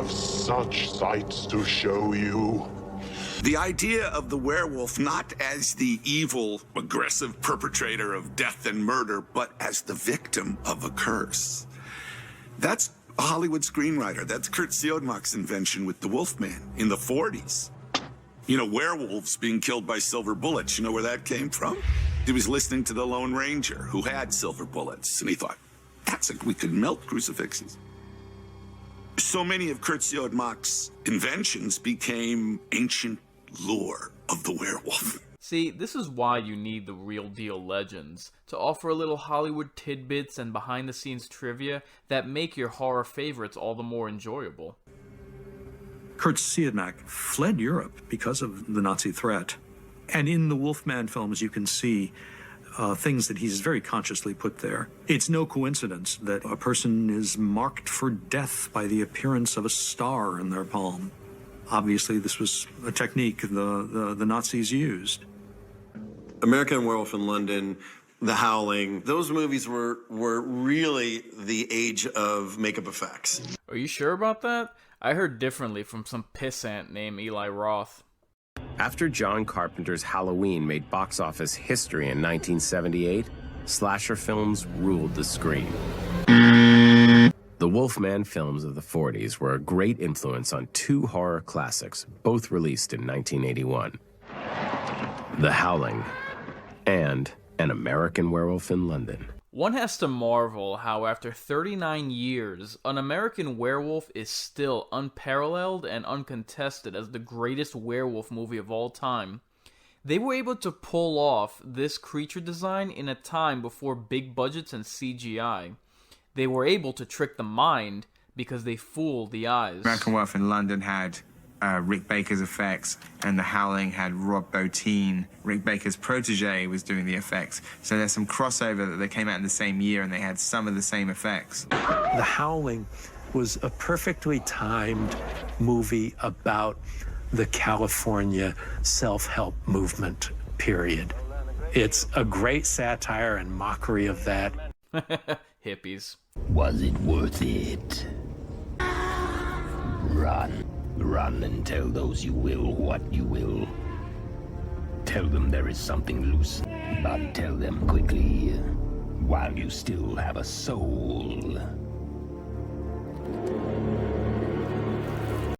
have such sights to show you. The idea of the werewolf not as the evil, aggressive perpetrator of death and murder, but as the victim of a curse. That's a Hollywood screenwriter. That's Kurt Siodmak's invention with the Wolfman in the 40s. You know, werewolves being killed by silver bullets. You know where that came from? He was listening to the Lone Ranger, who had silver bullets, and he thought, we could melt crucifixes. So many of Kurt Siodmak's inventions became ancient lore of the werewolf. See, this is why you need the real deal legends, to offer a little Hollywood tidbits and behind-the-scenes trivia that make your horror favorites all the more enjoyable. Kurt Siodmak fled Europe because of the Nazi threat. And in the Wolfman films, you can see things that he's very consciously put there. It's no coincidence that a person is marked for death by the appearance of a star in their palm. Obviously, this was a technique the Nazis used. American Werewolf in London, The Howling, those movies were really the age of makeup effects. Are you sure about that? I heard differently from some pissant named Eli Roth. After John Carpenter's Halloween made box office history in 1978, slasher films ruled the screen. The Wolfman films of the 40s were a great influence on two horror classics, both released in 1981. The Howling and An American Werewolf in London. One has to marvel how after 39 years, An American Werewolf is still unparalleled and uncontested as the greatest werewolf movie of all time. They were able to pull off this creature design in a time before big budgets and CGI. They were able to trick the mind because they fooled the eyes. American Werewolf in London had Rick Baker's effects, and The Howling had Rob Bottin. Rick Baker's protege was doing the effects. So there's some crossover that they came out in the same year and they had some of the same effects. The Howling was a perfectly timed movie about the California self-help movement, period. It's a great satire and mockery of that. Hippies. Was it worth it? Run. Run and tell those you will what you will. Tell them there is something loose, but tell them quickly, while you still have a soul.